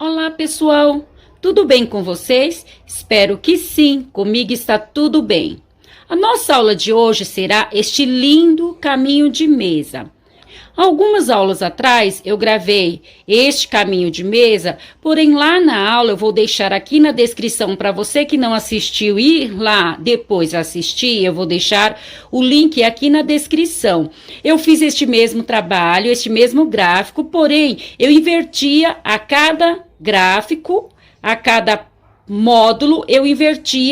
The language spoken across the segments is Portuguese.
Olá, pessoal! Tudo bem com vocês? Espero que sim, comigo está tudo bem. A nossa aula de hoje será este lindo caminho de mesa. Algumas aulas atrás eu gravei este caminho de mesa, porém lá na aula eu vou deixar aqui na descrição para você que não assistiu ir lá depois assistir, eu vou deixar o link aqui na descrição. Eu fiz este mesmo trabalho, este mesmo gráfico, porém eu invertia a cada gráfico, a cada módulo, eu inverti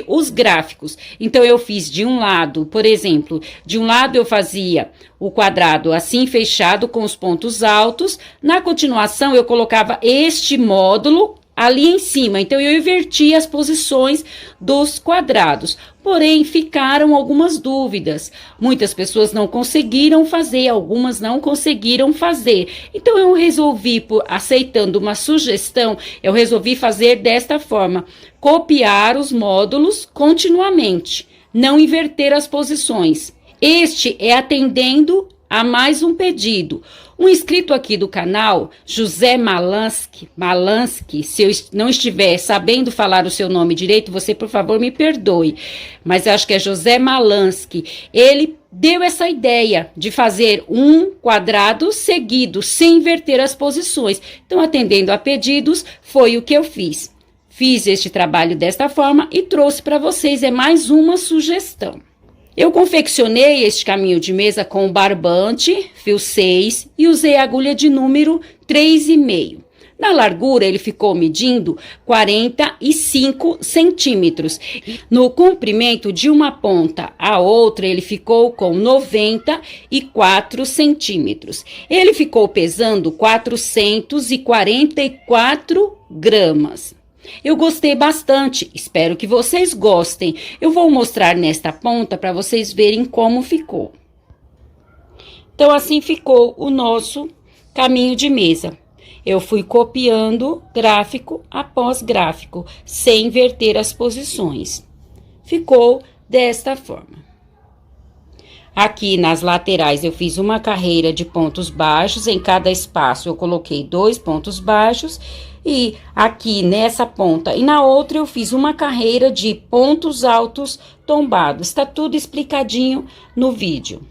os gráficos. Então, eu fiz de um lado, por exemplo, de um lado eu fazia o quadrado assim fechado com os pontos altos. Na continuação, eu colocava este módulo ali em cima. Então, eu inverti as posições dos quadrados. Porém, ficaram algumas dúvidas. Muitas pessoas não conseguiram fazer, algumas não conseguiram fazer. Então, eu resolvi, aceitando uma sugestão, eu resolvi fazer desta forma: copiar os módulos continuamente, não inverter as posições. Este é atendendo a mais um pedido. Um inscrito aqui do canal, José Malansky, se eu não estiver sabendo falar o seu nome direito, você, por favor, me perdoe. Mas eu acho que é José Malansky. Ele deu essa ideia de fazer um quadrado seguido, sem inverter as posições. Então, atendendo a pedidos, foi o que eu fiz. Fiz este trabalho desta forma e trouxe para vocês. É mais uma sugestão. Eu confeccionei este caminho de mesa com barbante, fio 6 e usei agulha de número 3,5. Na largura, ele ficou medindo 45 centímetros. No comprimento de uma ponta à outra, ele ficou com 94 centímetros. Ele ficou pesando 444 gramas. Eu gostei bastante, espero que vocês gostem. Eu vou mostrar nesta ponta para vocês verem como ficou. Então, assim ficou o nosso caminho de mesa. Eu fui copiando gráfico após gráfico, sem inverter as posições. Ficou desta forma. Aqui nas laterais eu fiz uma carreira de pontos baixos, em cada espaço eu coloquei 2 pontos baixos. E aqui nessa ponta e na outra eu fiz uma carreira de pontos altos tombados. Está tudo explicadinho no vídeo.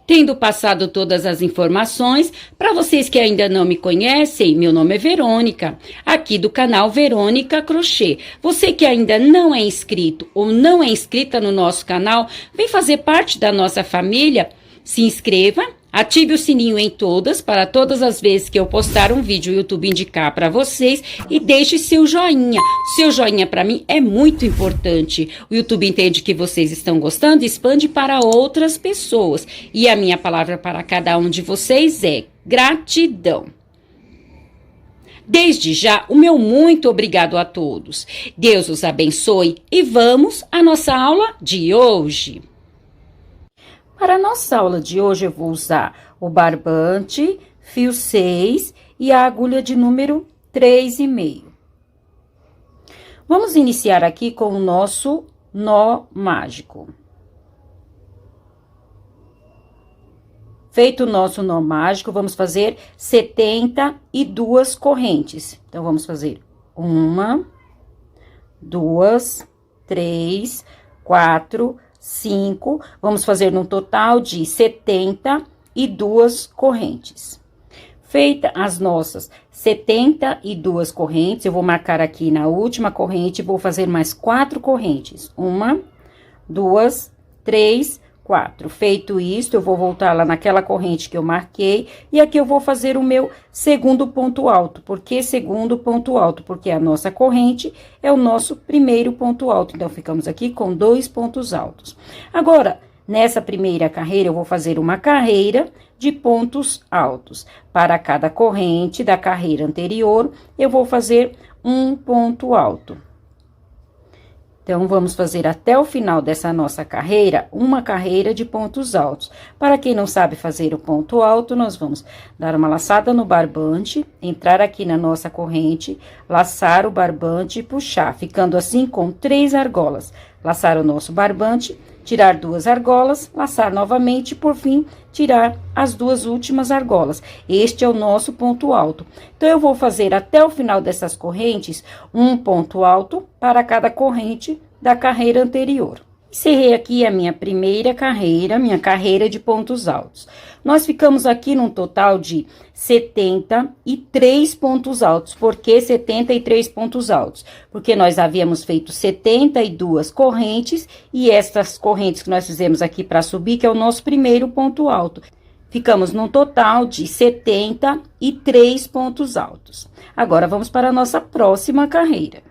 Tendo passado todas as informações, para vocês que ainda não me conhecem, meu nome é Verônica, aqui do canal Verônica Crochê. Você que ainda não é inscrito ou não é inscrita no nosso canal, vem fazer parte da nossa família, se inscreva. Ative o sininho em todas, para todas as vezes que eu postar um vídeo, o YouTube indicar para vocês. E deixe seu joinha. Seu joinha para mim é muito importante. O YouTube entende que vocês estão gostando e expande para outras pessoas. E a minha palavra para cada um de vocês é gratidão. Desde já, o meu muito obrigado a todos. Deus os abençoe e vamos à nossa aula de hoje. Para a nossa aula de hoje, eu vou usar o barbante, fio 6 e a agulha de número 3,5. Vamos iniciar aqui com o nosso nó mágico. Feito o nosso nó mágico, vamos fazer 72 correntes. Então, vamos fazer 1, 2, 3, 4, 5, vamos fazer no total de 72 correntes. Feita as nossas 72 correntes, eu vou marcar aqui na última corrente, vou fazer mais 4 correntes. 1, 2, 3, 4. Feito isso, eu vou voltar lá naquela corrente que eu marquei, e aqui eu vou fazer o meu segundo ponto alto. Por que segundo ponto alto? Porque a nossa corrente é o nosso primeiro ponto alto. Então, ficamos aqui com 2 pontos altos. Agora, nessa primeira carreira, eu vou fazer uma carreira de pontos altos. Para cada corrente da carreira anterior, eu vou fazer um ponto alto. Então, vamos fazer até o final dessa nossa carreira, uma carreira de pontos altos. Para quem não sabe fazer o ponto alto, nós vamos dar uma laçada no barbante, entrar aqui na nossa corrente, laçar o barbante e puxar, ficando assim com 3 argolas. laçar o nosso barbante, tirar 2 argolas, laçar novamente e, por fim, tirar as 2 últimas argolas. Este é o nosso ponto alto. Então, eu vou fazer até o final dessas correntes um ponto alto para cada corrente da carreira anterior. Encerrei aqui a minha primeira carreira, minha carreira de pontos altos. Nós ficamos aqui num total de 73 pontos altos. Por que 73 pontos altos? Porque nós havíamos feito 72 correntes e estas correntes que nós fizemos aqui para subir, que é o nosso primeiro ponto alto. Ficamos num total de 73 pontos altos. Agora, vamos para a nossa próxima carreira.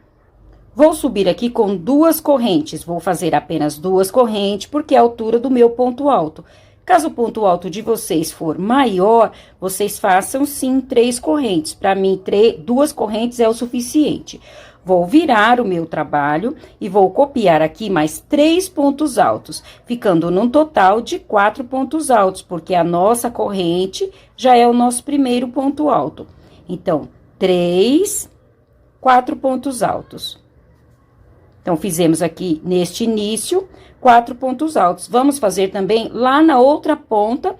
Vou subir aqui com 2 correntes, vou fazer apenas 2 correntes, porque é a altura do meu ponto alto. Caso o ponto alto de vocês for maior, vocês façam sim 3 correntes. Para mim, 2 correntes é o suficiente. Vou virar o meu trabalho e vou copiar aqui mais 3 pontos altos, ficando num total de 4 pontos altos, porque a nossa corrente já é o nosso primeiro ponto alto. Então, 3, 4 pontos altos. Então, fizemos aqui, neste início, 4 pontos altos. Vamos fazer também lá na outra ponta,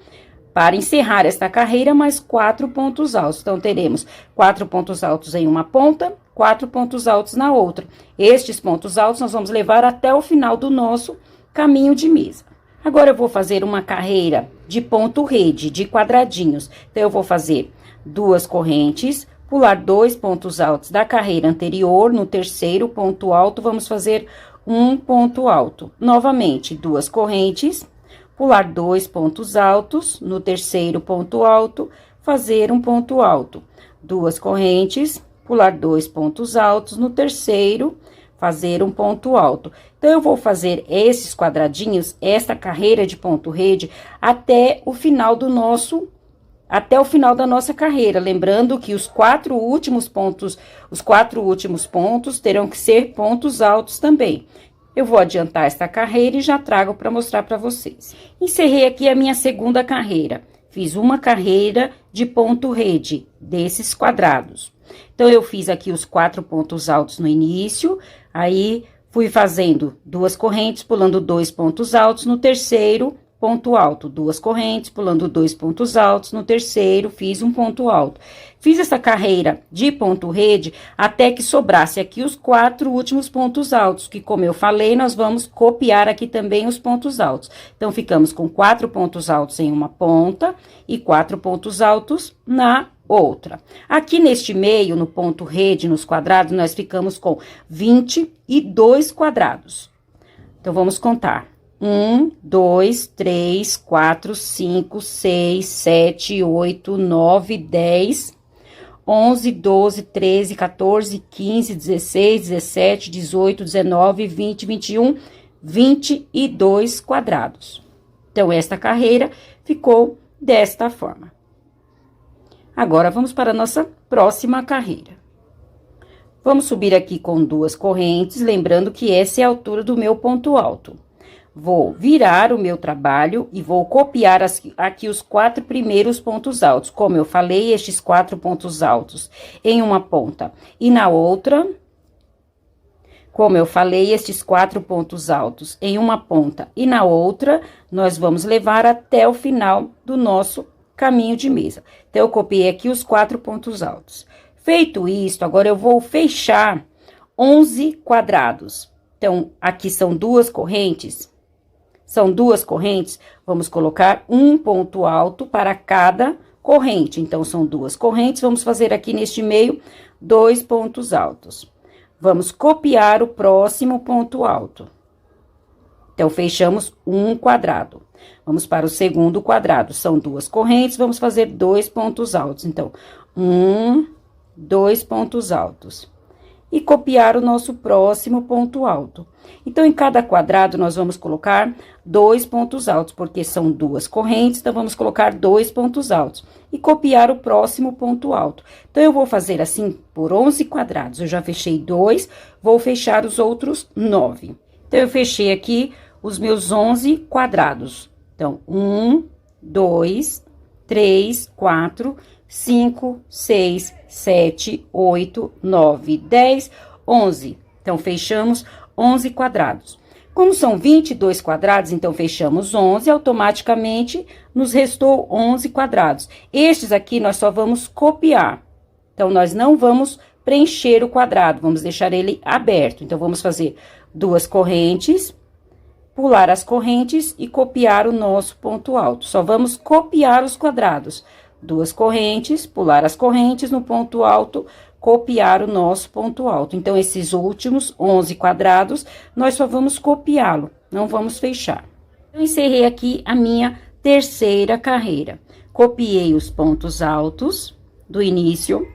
para encerrar esta carreira, mais 4 pontos altos. Então, teremos 4 pontos altos em uma ponta, 4 pontos altos na outra. Estes pontos altos nós vamos levar até o final do nosso caminho de mesa. Agora, eu vou fazer uma carreira de ponto rede, de quadradinhos. Então, eu vou fazer 2 correntes, pular 2 pontos altos da carreira anterior, no terceiro ponto alto, vamos fazer um ponto alto. Novamente, 2 correntes, pular 2 pontos altos, no terceiro ponto alto, fazer um ponto alto. 2 correntes, pular 2 pontos altos, no terceiro, fazer um ponto alto. Então, eu vou fazer esses quadradinhos, esta carreira de ponto rede, até o final da nossa carreira, lembrando que os 4 últimos pontos terão que ser pontos altos também. Eu vou adiantar esta carreira e já trago para mostrar para vocês. Encerrei aqui a minha segunda carreira. Fiz uma carreira de ponto rede, desses quadrados. Então, eu fiz aqui os 4 pontos altos no início, aí fui fazendo 2 correntes, pulando 2 pontos altos, no terceiro ponto alto, 2 correntes, pulando 2 pontos altos, no terceiro, fiz um ponto alto. Fiz essa carreira de ponto rede até que sobrasse aqui os 4 últimos pontos altos, que, como eu falei, nós vamos copiar aqui também os pontos altos. Então, ficamos com 4 pontos altos em uma ponta e 4 pontos altos na outra. Aqui neste meio, no ponto rede, nos quadrados, nós ficamos com 22 quadrados. Então, vamos contar. 1, 2, 3, 4, 5, 6, 7, 8, 9, 10, 11, 12, 13, 14, 15, 16, 17, 18, 19, 20, 21, 22 quadrados. Então, esta carreira ficou desta forma. Agora, vamos para a nossa próxima carreira. Vamos subir aqui com 2 correntes, lembrando que essa é a altura do meu ponto alto. Vou virar o meu trabalho e vou copiar aqui os 4 primeiros pontos altos. Como eu falei, estes 4 pontos altos em uma ponta e na outra. Como eu falei, estes 4 pontos altos em uma ponta e na outra, nós vamos levar até o final do nosso caminho de mesa. Então, eu copiei aqui os 4 pontos altos. Feito isto, agora eu vou fechar 11 quadrados. Então, aqui são 2 correntes. São 2 correntes, vamos colocar um ponto alto para cada corrente. Então, são 2 correntes, vamos fazer aqui neste meio 2 pontos altos. Vamos copiar o próximo ponto alto. Então, fechamos um quadrado. Vamos para o segundo quadrado, são 2 correntes, vamos fazer 2 pontos altos. Então, 2 pontos altos. E copiar o nosso próximo ponto alto. Então, em cada quadrado, nós vamos colocar 2 pontos altos, porque são 2 correntes, então, vamos colocar 2 pontos altos. E copiar o próximo ponto alto. Então, eu vou fazer assim por 11 quadrados. Eu já fechei 2, vou fechar os outros 9. Então, eu fechei aqui os meus 11 quadrados. Então, 1, 2, 3, 4, 5, 6, 7, 8, 9, 10, 11. Então, fechamos 11 quadrados. Como são 22 quadrados, então fechamos 11, automaticamente nos restou 11 quadrados. Estes aqui nós só vamos copiar. Então, nós não vamos preencher o quadrado, vamos deixar ele aberto. Então, vamos fazer duas correntes, pular as correntes e copiar o nosso ponto alto. Só vamos copiar os quadrados. Duas correntes, pular as correntes no ponto alto, copiar o nosso ponto alto. Então, esses últimos 11 quadrados, nós só vamos copiá-lo, não vamos fechar. Eu encerrei aqui a minha terceira carreira. Copiei os pontos altos do início,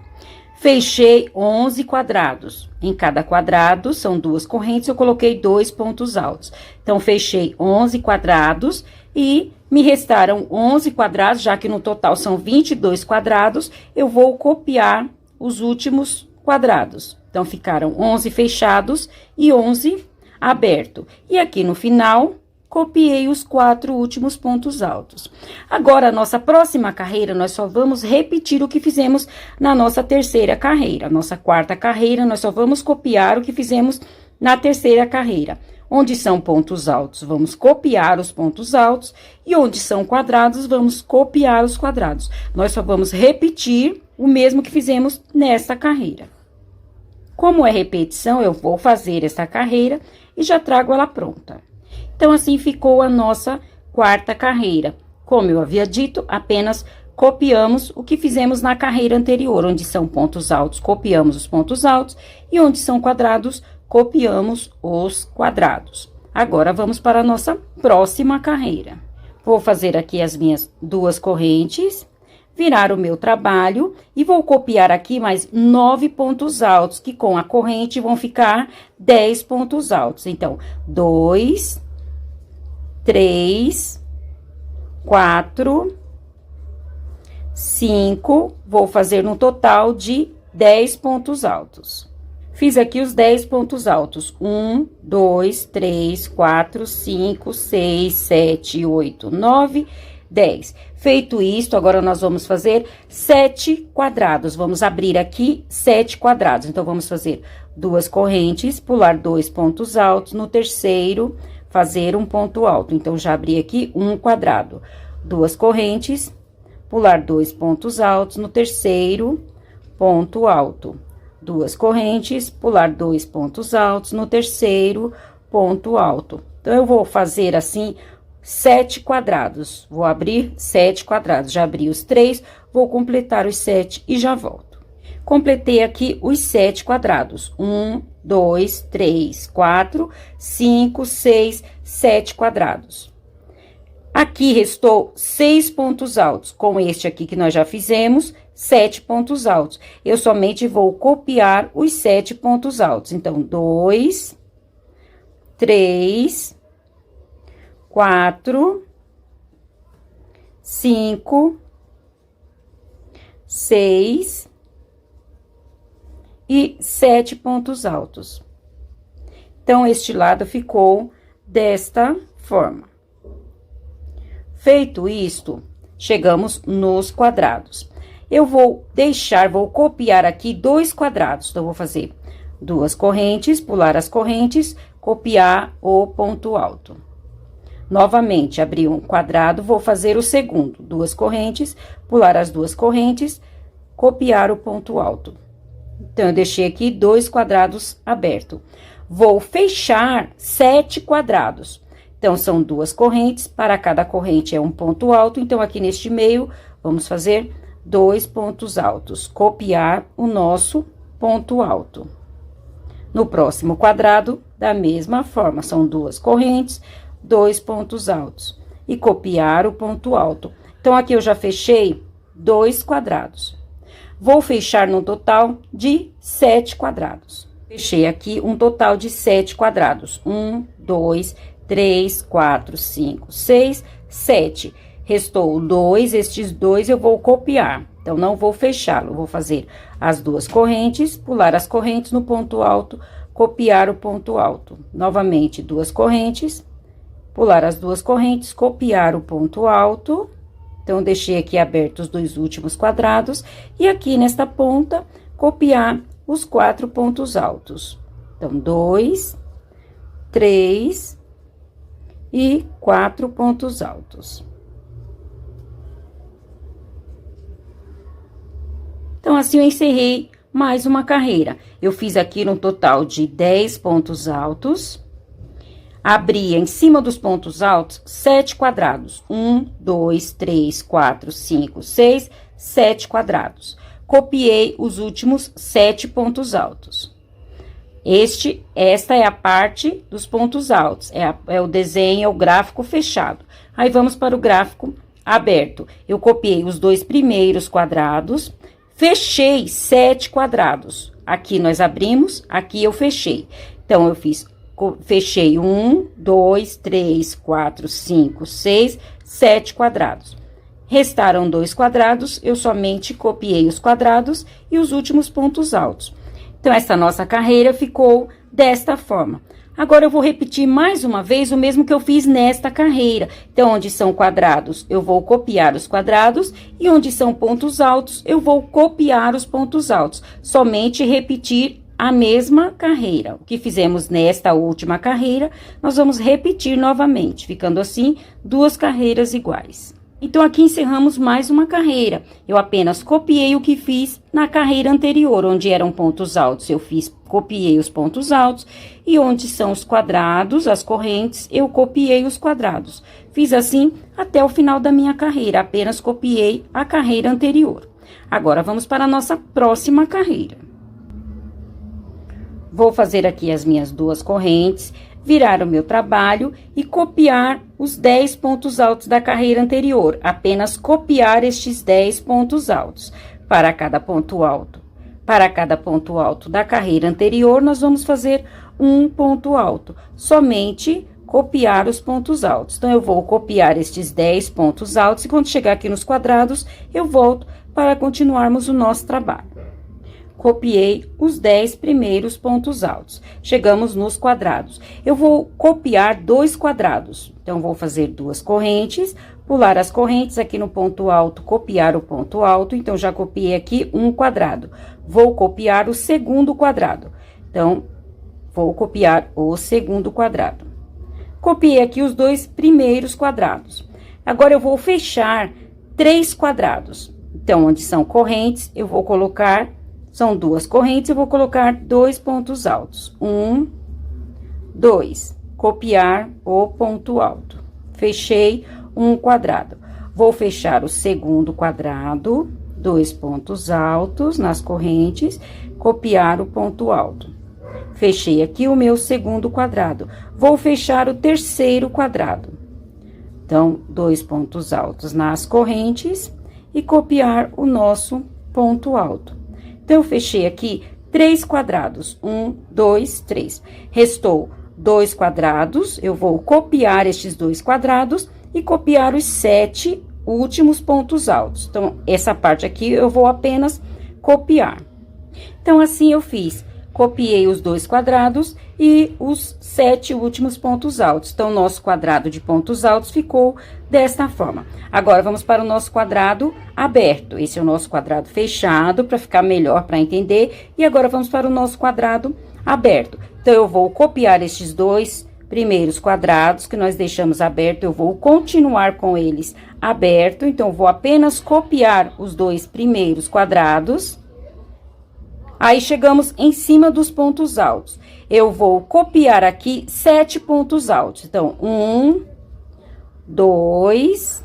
fechei 11 quadrados. Em cada quadrado, são duas correntes, eu coloquei 2 pontos altos. Então, fechei 11 quadrados e me restaram 11 quadrados, já que no total são 22 quadrados, eu vou copiar os últimos quadrados. Então, ficaram 11 fechados e 11 aberto. E aqui no final, copiei os 4 últimos pontos altos. Agora, a nossa próxima carreira, nós só vamos repetir o que fizemos na nossa terceira carreira. Nossa quarta carreira, nós só vamos copiar o que fizemos na terceira carreira. Onde são pontos altos, vamos copiar os pontos altos. E onde são quadrados, vamos copiar os quadrados. Nós só vamos repetir o mesmo que fizemos nessa carreira. Como é repetição, eu vou fazer essa carreira e já trago ela pronta. Então, assim ficou a nossa quarta carreira. Como eu havia dito, apenas copiamos o que fizemos na carreira anterior. Onde são pontos altos, copiamos os pontos altos. E onde são quadrados, copiamos os quadrados. Agora, vamos para a nossa próxima carreira. Vou fazer aqui as minhas duas correntes, virar o meu trabalho e vou copiar aqui mais 9 pontos altos, que com a corrente vão ficar 10 pontos altos. Então, 2, 3, 4, 5, vou fazer um total de 10 pontos altos. Fiz aqui os 10 pontos altos. 1, 2, 3, 4, 5, 6, 7, 8, 9, 10. Feito isto, agora nós vamos fazer 7 quadrados. Vamos abrir aqui 7 quadrados. Então, vamos fazer duas correntes, pular 2 pontos altos. No terceiro, fazer um ponto alto. Então, já abri aqui um quadrado. Duas correntes, pular 2 pontos altos. No terceiro, ponto alto. Duas correntes, pular 2 pontos altos. No terceiro, ponto alto. Então, eu vou fazer assim 7 quadrados. Vou abrir 7 quadrados. Já abri os 3, vou completar os 7 e já volto. Completei aqui os 7 quadrados. 1, 2, 3, 4, 5, 6, 7 quadrados. Aqui restou 6 pontos altos. Com este aqui que nós já fizemos, 7 pontos altos. Eu somente vou copiar os 7 pontos altos. Então, 2, 3, 4, 5, 6 e 7 pontos altos. Então, este lado ficou desta forma. Feito isto, chegamos nos quadrados. Eu vou copiar aqui 2 quadrados. Então, vou fazer duas correntes, pular as correntes, copiar o ponto alto. Novamente, abri um quadrado, vou fazer o segundo. Duas correntes, pular as duas correntes, copiar o ponto alto. Então, eu deixei aqui 2 quadrados abertos. Vou fechar 7 quadrados. Então, são duas correntes, para cada corrente é um ponto alto. Então, aqui neste meio, vamos fazer 2 pontos altos. Copiar o nosso ponto alto. No próximo quadrado, da mesma forma, são duas correntes, 2 pontos altos. E copiar o ponto alto. Então, aqui eu já fechei 2 quadrados. Vou fechar no total de 7 quadrados. Fechei aqui um total de 7 quadrados. 1, 2, 3, 4, 5, 6, 7. Restou 2, estes 2 eu vou copiar. Então, não vou fechá-lo, vou fazer as duas correntes, pular as correntes no ponto alto, copiar o ponto alto. Novamente, duas correntes, pular as duas correntes, copiar o ponto alto. Então, deixei aqui abertos os 2 últimos quadrados. E aqui nesta ponta, copiar os 4 pontos altos. Então, 2, 3, e 4 pontos altos. Então, assim, eu encerrei mais uma carreira. Eu fiz aqui no total de 10 pontos altos. Abri em cima dos pontos altos 7 quadrados. 1, 2, 3, 4, 5, 6, 7 quadrados. Copiei os últimos 7 pontos altos. Esta é a parte dos pontos altos. É o desenho, é o gráfico fechado. Aí, vamos para o gráfico aberto. Eu copiei os 2 primeiros quadrados. Fechei 7 quadrados. Aqui nós abrimos, aqui eu fechei. Então, eu fechei 1, 2, 3, 4, 5, 6, 7 quadrados. Restaram 2 quadrados, eu somente copiei os quadrados e os últimos pontos altos. Então, essa nossa carreira ficou desta forma. Agora, eu vou repetir mais uma vez o mesmo que eu fiz nesta carreira. Então, onde são quadrados, eu vou copiar os quadrados. E onde são pontos altos, eu vou copiar os pontos altos. Somente repetir a mesma carreira. O que fizemos nesta última carreira, nós vamos repetir novamente, ficando assim, 2 carreiras iguais. Então, aqui encerramos mais uma carreira. Eu apenas copiei o que fiz na carreira anterior, onde eram pontos altos. Copiei os pontos altos, e onde são os quadrados, as correntes, eu copiei os quadrados. Fiz assim até o final da minha carreira, apenas copiei a carreira anterior. Agora, vamos para a nossa próxima carreira. Vou fazer aqui as minhas 2 correntes, virar o meu trabalho e copiar os 10 pontos altos da carreira anterior. Apenas copiar estes 10 pontos altos. Para cada ponto alto da carreira anterior, nós vamos fazer um ponto alto. Somente copiar os pontos altos. Então, eu vou copiar estes 10 pontos altos e quando chegar aqui nos quadrados, eu volto para continuarmos o nosso trabalho. Copiei os 10 primeiros pontos altos. Chegamos nos quadrados. Eu vou copiar 2 quadrados. Então, vou fazer 2 correntes, pular as correntes aqui no ponto alto, copiar o ponto alto. Então, já copiei aqui um quadrado. Vou copiar o segundo quadrado. Então, vou copiar o segundo quadrado. Copiei aqui os 2 primeiros quadrados. Agora, eu vou fechar 3 quadrados. Então, onde são correntes, eu vou colocar... São 2 correntes, eu vou colocar 2 pontos altos. 1, 2. Copiar o ponto alto. Fechei um quadrado. Vou fechar o segundo quadrado, 2 pontos altos nas correntes, copiar o ponto alto. Fechei aqui o meu segundo quadrado. Vou fechar o terceiro quadrado. Então, 2 pontos altos nas correntes e copiar o nosso ponto alto. Então, eu fechei aqui 3 quadrados. 1, 2, 3. Restou 2 quadrados. Eu vou copiar estes 2 quadrados e copiar os 7 últimos pontos altos. Então, essa parte aqui eu vou apenas copiar. Então, assim eu fiz. Copiei os 2 quadrados e os 7 últimos pontos altos. Então, nosso quadrado de pontos altos ficou desta forma. Agora, vamos para o nosso quadrado aberto. Esse é o nosso quadrado fechado, para ficar melhor para entender. E agora, vamos para o nosso quadrado aberto. Então, eu vou copiar estes 2 primeiros quadrados que nós deixamos aberto. Eu vou continuar com eles aberto. Então, eu vou apenas copiar os 2 primeiros quadrados. Aí, chegamos em cima dos pontos altos. Eu vou copiar aqui 7 pontos altos. Então, 1, 2,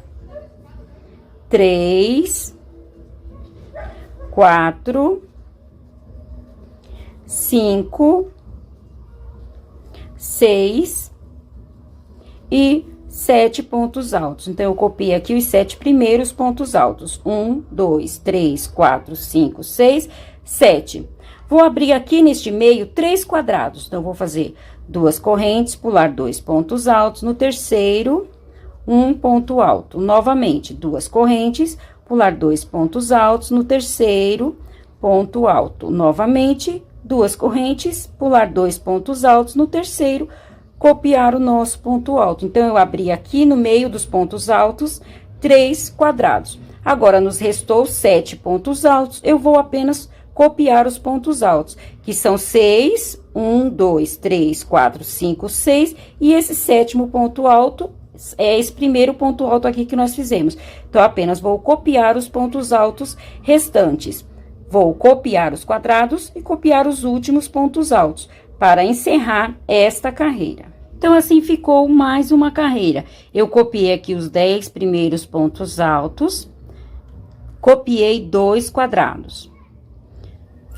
3, 4, 5, 6 e 7 pontos altos. Então, eu copiei aqui os 7 primeiros pontos altos. 1, 2, 3, 4, 5, 6, 7. Vou abrir aqui neste meio 3 quadrados. Então, vou fazer 2 correntes, pular 2 pontos altos. No terceiro, um ponto alto. Novamente, 2 correntes, pular 2 pontos altos. No terceiro, ponto alto. Novamente, 2 correntes, pular 2 pontos altos. No terceiro, copiar o nosso ponto alto. Então, eu abri aqui no meio dos pontos altos 3 quadrados. Agora, nos restou 7 pontos altos. Eu vou apenas copiar os pontos altos, que são 6, 1, 2, 3, 4, 5, 6, e esse sétimo ponto alto é esse primeiro ponto alto aqui que nós fizemos. Então, apenas vou copiar os pontos altos restantes. Vou copiar os quadrados e copiar os últimos pontos altos, para encerrar esta carreira. Então, assim ficou mais uma carreira. Eu copiei aqui os 10 primeiros pontos altos, copiei 2 quadrados.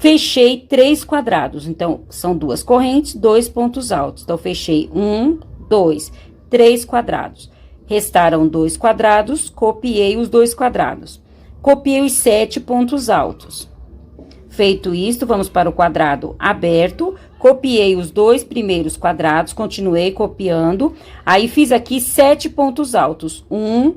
Fechei 3 quadrados, então, são 2 correntes, 2 pontos altos. Então, fechei 1, 2, 3 quadrados. Restaram 2 quadrados, copiei os 2 quadrados. Copiei os 7 pontos altos. Feito isto, vamos para o quadrado aberto, copiei os 2 primeiros quadrados, continuei copiando, aí fiz aqui 7 pontos altos, 1,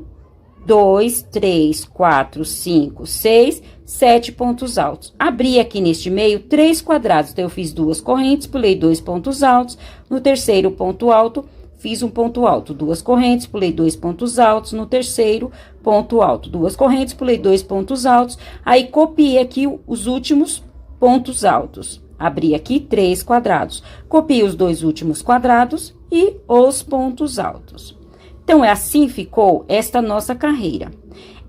2, 3, 4, 5, 6, 7 pontos altos. Abri aqui neste meio 3 quadrados, então eu fiz 2 correntes, pulei 2 pontos altos, no terceiro ponto alto, fiz um ponto alto, 2 correntes, pulei 2 pontos altos, no terceiro ponto alto, 2 correntes, pulei 2 pontos altos, aí copiei aqui os últimos pontos altos. Abri aqui 3 quadrados, copiei os 2 últimos quadrados e os pontos altos. Então, assim ficou esta nossa carreira.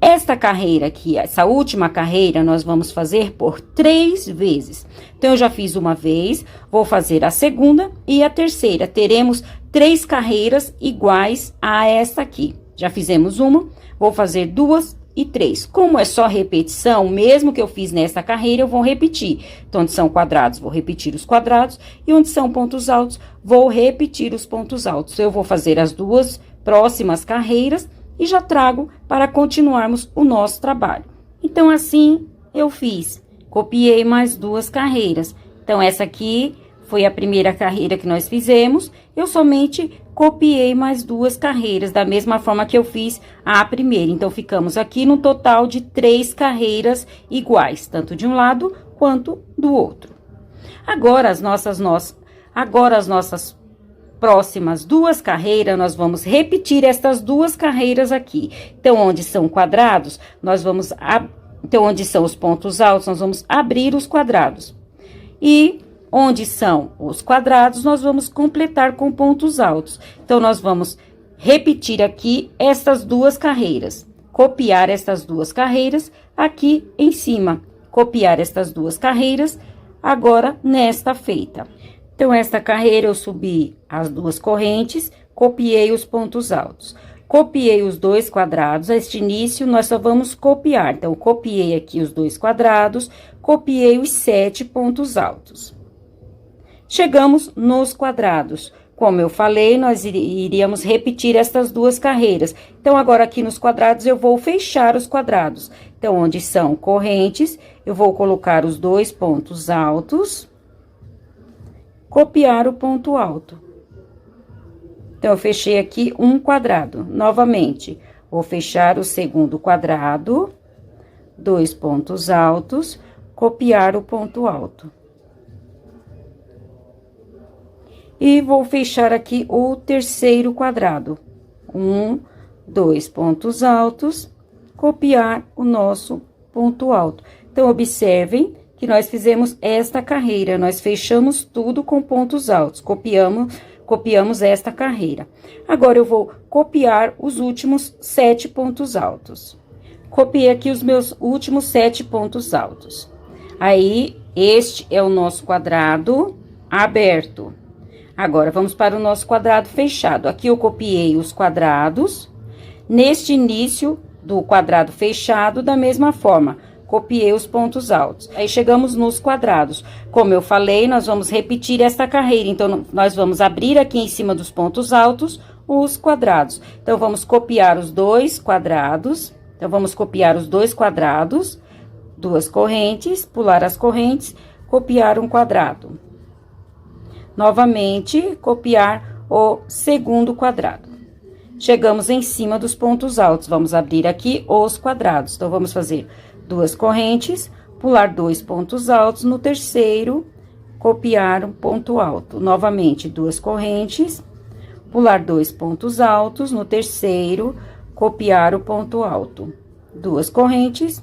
Esta carreira aqui, essa última carreira, nós vamos fazer por 3 vezes. Então, eu já fiz uma vez, vou fazer a segunda e a terceira. Teremos 3 carreiras iguais a esta aqui. Já fizemos uma, vou fazer 2 e 3. Como é só repetição, mesmo que eu fiz nesta carreira, eu vou repetir. Então, onde são quadrados, vou repetir os quadrados. E onde são pontos altos, vou repetir os pontos altos. Eu vou fazer as 2 próximas carreiras e já trago para continuarmos o nosso trabalho. Então, assim, eu fiz. Copiei mais 2 carreiras. Então, essa aqui foi a primeira carreira que nós fizemos. Eu somente copiei mais 2 carreiras, da mesma forma que eu fiz a primeira. Então, ficamos aqui no total de 3 carreiras iguais, tanto de um lado quanto do outro. Agora, as nossas próximas 2 carreiras, nós vamos repetir estas 2 carreiras aqui. Então, onde são quadrados, então, onde são os pontos altos, nós vamos abrir os quadrados. E onde são os quadrados, nós vamos completar com pontos altos. Então, nós vamos repetir aqui estas 2 carreiras. Copiar estas 2 carreiras aqui em cima. Copiar estas 2 carreiras agora nesta feita. Então, esta carreira eu subi as 2 correntes, copiei os pontos altos. Copiei os 2 quadrados, este início nós só vamos copiar. Então, copiei aqui os 2 quadrados, copiei os 7 pontos altos. Chegamos nos quadrados. Como eu falei, nós iríamos repetir estas 2 carreiras. Então, agora aqui nos quadrados, eu vou fechar os quadrados. Então, onde são correntes, eu vou colocar os 2 pontos altos, copiar o ponto alto. Então, eu fechei aqui um quadrado. Novamente, vou fechar o segundo quadrado, 2 pontos altos, copiar o ponto alto. E vou fechar aqui o terceiro quadrado. 2 pontos altos, copiar o nosso ponto alto. Então, observem que nós fizemos esta carreira, nós fechamos tudo com pontos altos, copiamos esta carreira. Agora, eu vou copiar os últimos 7 pontos altos. Copiei aqui os meus últimos 7 pontos altos. Aí, este é o nosso quadrado aberto. Agora, vamos para o nosso quadrado fechado. Aqui, eu copiei os quadrados. Neste início do quadrado fechado, da mesma forma, copiei os pontos altos. Aí, chegamos nos quadrados. Como eu falei, nós vamos repetir esta carreira. Então, nós vamos abrir aqui em cima dos pontos altos os quadrados. Então, vamos copiar os 2 quadrados. Então, vamos copiar os 2 quadrados, 2 correntes, pular as correntes, copiar um quadrado. Novamente, copiar o segundo quadrado. Chegamos em cima dos pontos altos, vamos abrir aqui os quadrados. Então, vamos fazer 2 correntes, pular 2 pontos altos, no terceiro, copiar um ponto alto. Novamente, 2 correntes, pular 2 pontos altos, no terceiro, copiar o ponto alto. 2 correntes,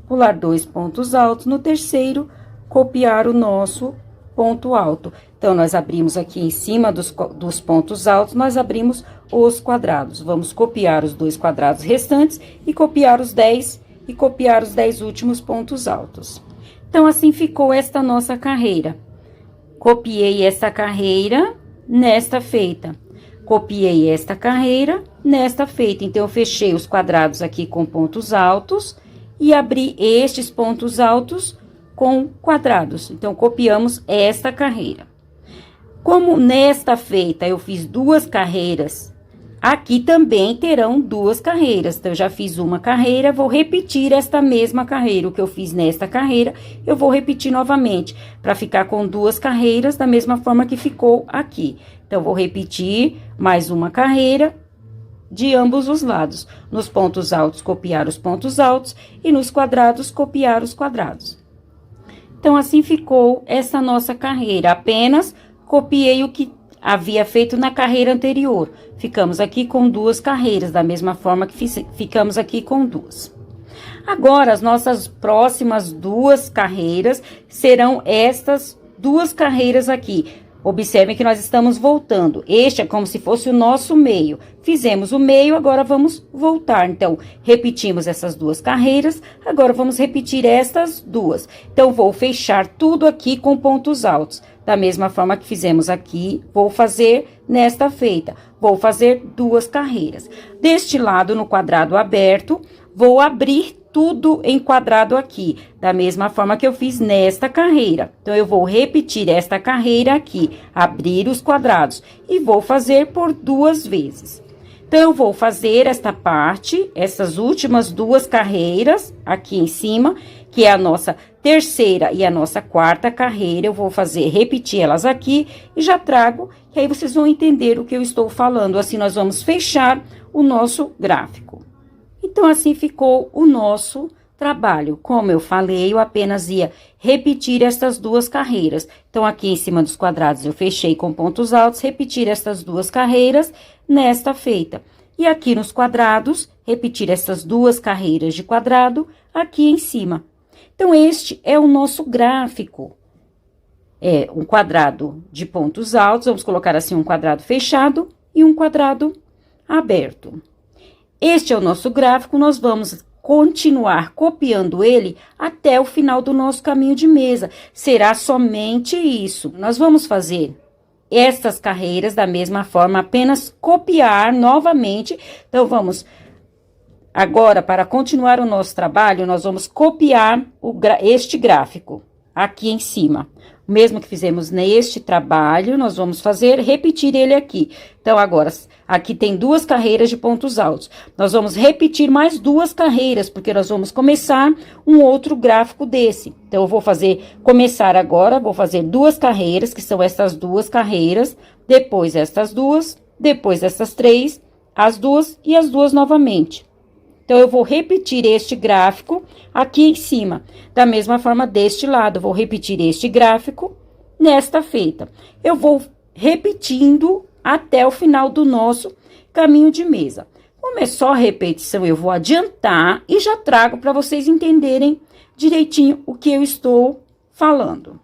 pular 2 pontos altos, no terceiro, copiar o nosso ponto alto. Então, nós abrimos aqui em cima dos pontos altos, nós abrimos os quadrados. Vamos copiar os 2 quadrados restantes e copiar os 10 últimos pontos altos. Então, assim ficou esta nossa carreira. Copiei esta carreira nesta feita. Copiei esta carreira nesta feita. Então, eu fechei os quadrados aqui com pontos altos e abri estes pontos altos com quadrados. Então, copiamos esta carreira. Como nesta feita eu fiz 2 carreiras, aqui também terão 2 carreiras. Então, eu já fiz uma carreira, vou repetir esta mesma carreira. O que eu fiz nesta carreira, eu vou repetir novamente, para ficar com 2 carreiras, da mesma forma que ficou aqui. Então, vou repetir mais uma carreira de ambos os lados. Nos pontos altos, copiar os pontos altos, e nos quadrados, copiar os quadrados. Então, assim ficou essa nossa carreira. Apenas copiei o que havia feito na carreira anterior. Ficamos aqui com 2 carreiras, da mesma forma que ficamos aqui com 2. Agora, as nossas próximas 2 carreiras serão estas 2 carreiras aqui. Observem que nós estamos voltando. Este é como se fosse o nosso meio. Fizemos o meio, agora vamos voltar. Então, repetimos essas 2 carreiras, agora vamos repetir estas 2. Então, vou fechar tudo aqui com pontos altos. Da mesma forma que fizemos aqui, vou fazer nesta feita. Vou fazer 2 carreiras. Deste lado, no quadrado aberto, vou abrir tudo em quadrado aqui, da mesma forma que eu fiz nesta carreira. Então, eu vou repetir esta carreira aqui, abrir os quadrados, e vou fazer por 2 vezes. Então, eu vou fazer esta parte, essas últimas 2 carreiras aqui em cima, que é a nossa terceira e a nossa quarta carreira. Eu vou fazer, repetir elas aqui, e já trago, que aí vocês vão entender o que eu estou falando. Assim, nós vamos fechar o nosso gráfico. Então, assim ficou o nosso trabalho. Como eu falei, eu apenas ia repetir estas 2 carreiras. Então, aqui em cima dos quadrados, eu fechei com pontos altos, repetir estas 2 carreiras nesta feita. E aqui nos quadrados, repetir essas 2 carreiras de quadrado aqui em cima. Então, este é o nosso gráfico. É um quadrado de pontos altos, vamos colocar assim um quadrado fechado e um quadrado aberto. Este é o nosso gráfico, nós vamos continuar copiando ele até o final do nosso caminho de mesa. Será somente isso. Nós vamos fazer estas carreiras da mesma forma, apenas copiar novamente. Então, vamos agora, para continuar o nosso trabalho, nós vamos copiar este gráfico aqui em cima. O mesmo que fizemos neste trabalho, nós vamos fazer, repetir ele aqui. Então, agora, aqui tem 2 carreiras de pontos altos. Nós vamos repetir mais 2 carreiras, porque nós vamos começar um outro gráfico desse. Então, eu vou começar agora, vou fazer 2 carreiras, que são essas 2 carreiras, depois estas 2, depois essas 3, as 2 e as 2 novamente. Então, eu vou repetir este gráfico aqui em cima. Da mesma forma, deste lado, vou repetir este gráfico nesta feita. Eu vou repetindo até o final do nosso caminho de mesa. Como é só repetição, eu vou adiantar e já trago para vocês entenderem direitinho o que eu estou falando.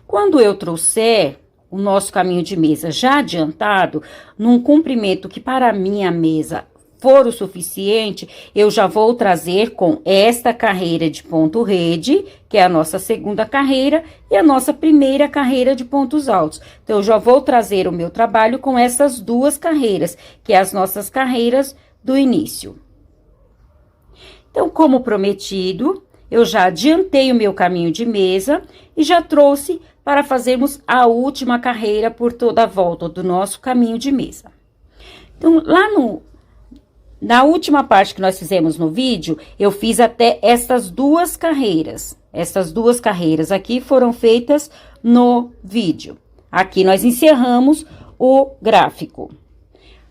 Quando eu trouxer o nosso caminho de mesa já adiantado, num comprimento que para a minha mesa for o suficiente, eu já vou trazer com esta carreira de ponto rede, que é a nossa segunda carreira, e a nossa primeira carreira de pontos altos. Então, eu já vou trazer o meu trabalho com essas 2 carreiras, que é as nossas carreiras do início. Então, como prometido, eu já adiantei o meu caminho de mesa e já trouxe para fazermos a última carreira por toda a volta do nosso caminho de mesa. Então, na última parte que nós fizemos no vídeo, eu fiz até estas 2 carreiras. Essas 2 carreiras aqui foram feitas no vídeo. Aqui nós encerramos o gráfico.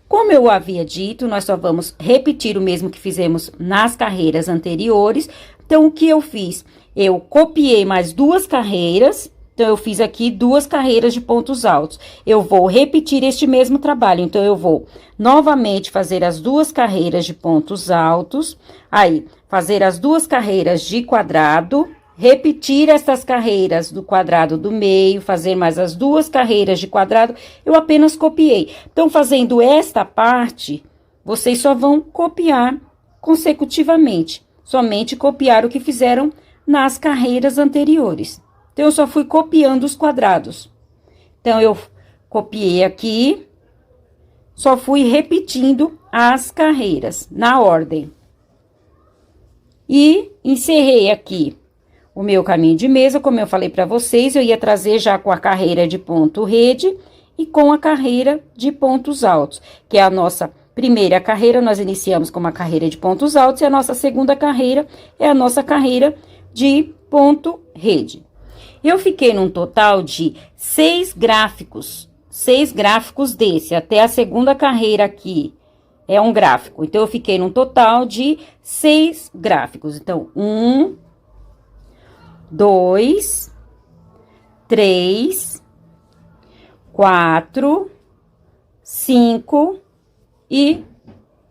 Como eu havia dito, nós só vamos repetir o mesmo que fizemos nas carreiras anteriores. Então, o que eu fiz? Eu copiei mais 2 carreiras. Então, eu fiz aqui 2 carreiras de pontos altos. Eu vou repetir este mesmo trabalho. Então, eu vou novamente fazer as 2 carreiras de pontos altos. Aí, fazer as 2 carreiras de quadrado repetir estas carreiras do quadrado do meio, fazer mais as 2 carreiras de quadrado, eu apenas copiei. Então, fazendo esta parte, vocês só vão copiar consecutivamente, somente copiar o que fizeram nas carreiras anteriores. Então, eu só fui copiando os quadrados. Então, eu copiei aqui, só fui repetindo as carreiras na ordem. E encerrei aqui o meu caminho de mesa, como eu falei para vocês, eu ia trazer já com a carreira de ponto rede e com a carreira de pontos altos, que é a nossa primeira carreira, nós iniciamos com uma carreira de pontos altos, e a nossa segunda carreira é a nossa carreira de ponto rede. Eu fiquei num total de 6 gráficos desse, até a segunda carreira aqui é um gráfico. Então, eu fiquei num total de 6 gráficos. Então, 1, 2, 3, 4, 5 e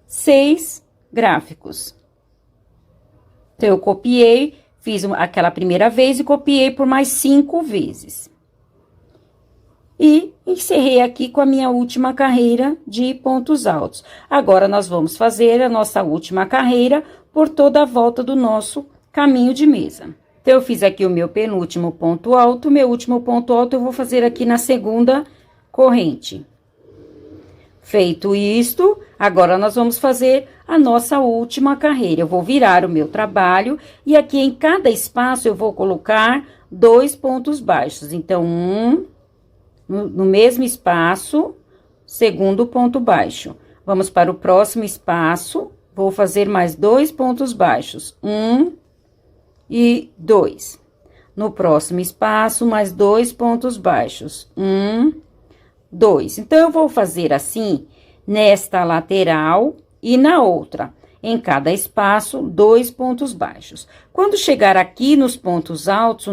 6 gráficos. Então, eu copiei, fiz aquela primeira vez e copiei por mais 5 vezes. E encerrei aqui com a minha última carreira de pontos altos. Agora, nós vamos fazer a nossa última carreira por toda a volta do nosso caminho de mesa. Então, eu fiz aqui o meu penúltimo ponto alto, meu último ponto alto eu vou fazer aqui na segunda corrente. Feito isto, agora nós vamos fazer a nossa última carreira. Eu vou virar o meu trabalho e aqui em cada espaço eu vou colocar 2 pontos baixos. Então, no mesmo espaço, segundo ponto baixo. Vamos para o próximo espaço, vou fazer mais 2 pontos baixos. 1 e 2. No próximo espaço, mais 2 pontos baixos. 1, 2. Então, eu vou fazer assim, nesta lateral e na outra. Em cada espaço, 2 pontos baixos. Quando chegar aqui nos pontos altos,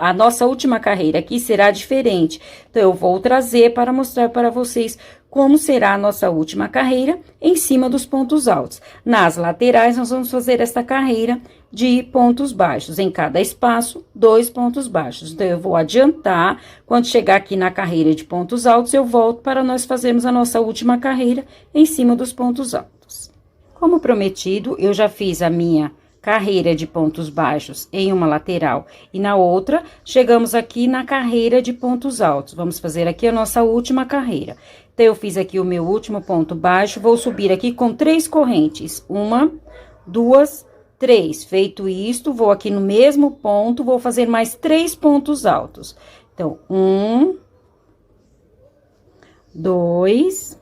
a nossa última carreira aqui será diferente. Então, eu vou trazer para mostrar para vocês como será a nossa última carreira em cima dos pontos altos. Nas laterais, nós vamos fazer esta carreira de pontos baixos. Em cada espaço, 2 pontos baixos. Então, eu vou adiantar. Quando chegar aqui na carreira de pontos altos, eu volto para nós fazermos a nossa última carreira em cima dos pontos altos. Como prometido, eu já fiz a minha carreira de pontos baixos em uma lateral e na outra, chegamos aqui na carreira de pontos altos. Vamos fazer aqui a nossa última carreira. Então, eu fiz aqui o meu último ponto baixo, vou subir aqui com 3 correntes. 1, 2, 3. Feito isto, vou aqui no mesmo ponto, vou fazer mais 3 pontos altos. Então, 1, 2,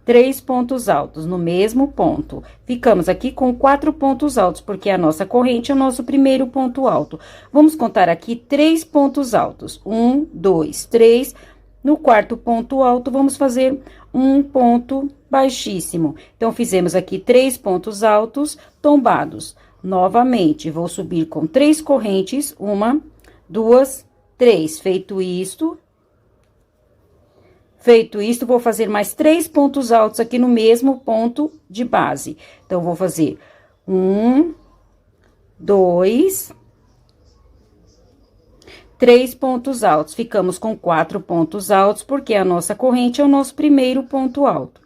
3 pontos altos no mesmo ponto. Ficamos aqui com 4 pontos altos, porque a nossa corrente é o nosso primeiro ponto alto. Vamos contar aqui 3 pontos altos. 1, 2, 3. No quarto ponto alto, vamos fazer um ponto baixíssimo. Então, fizemos aqui 3 pontos altos tombados. Novamente, vou subir com 3 correntes. 1, 2, 3. Feito isto, vou fazer mais 3 pontos altos aqui no mesmo ponto de base. Então, vou fazer 1, 2, 3 pontos altos. Ficamos com 4 pontos altos, porque a nossa corrente é o nosso primeiro ponto alto.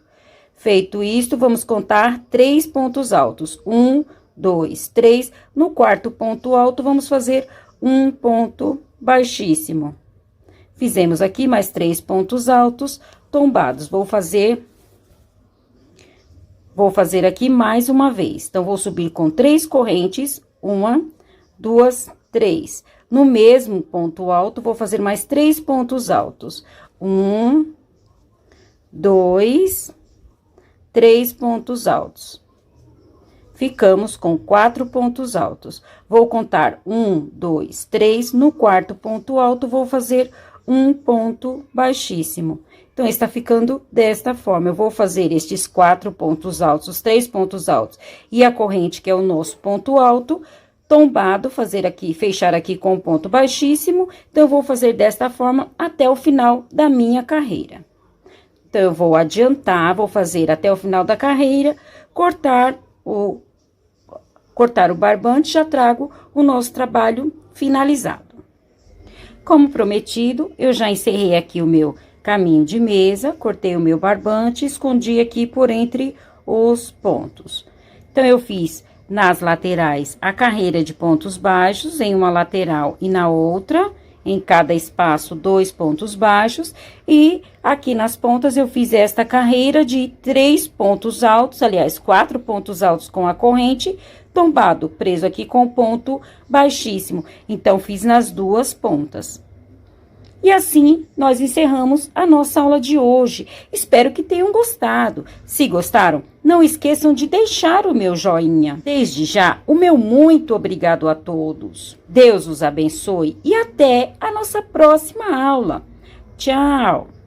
Feito isto, vamos contar 3 pontos altos. 1, 2, 3. No quarto ponto alto, vamos fazer um ponto baixíssimo. Fizemos aqui mais 3 pontos altos tombados. Vou fazer aqui mais uma vez. Então, vou subir com 3 correntes. 1, 2, 3. No mesmo ponto alto, vou fazer mais 3 pontos altos. 1, 2, 3 pontos altos. Ficamos com 4 pontos altos. Vou contar 1, 2, 3. No quarto ponto alto, vou fazer um ponto baixíssimo. Então, está ficando desta forma. Eu vou fazer estes 4 pontos altos, os 3 pontos altos e a corrente, que é o nosso ponto alto, tombado, fazer aqui, fechar aqui com um ponto baixíssimo. Então, eu vou fazer desta forma até o final da minha carreira. Então, eu vou adiantar, vou fazer até o final da carreira, cortar cortar o barbante, já trago o nosso trabalho finalizado. Como prometido, eu já encerrei aqui o meu caminho de mesa, cortei o meu barbante, escondi aqui por entre os pontos. Então, eu fiz nas laterais a carreira de pontos baixos, em uma lateral e na outra, em cada espaço 2 pontos baixos, e aqui nas pontas eu fiz esta carreira de 3 pontos altos, aliás, 4 pontos altos com a corrente, tombado, preso aqui com ponto baixíssimo. Então, fiz nas duas pontas. E assim, nós encerramos a nossa aula de hoje. Espero que tenham gostado. Se gostaram, não esqueçam de deixar o meu joinha. Desde já, o meu muito obrigado a todos. Deus os abençoe e até a nossa próxima aula. Tchau!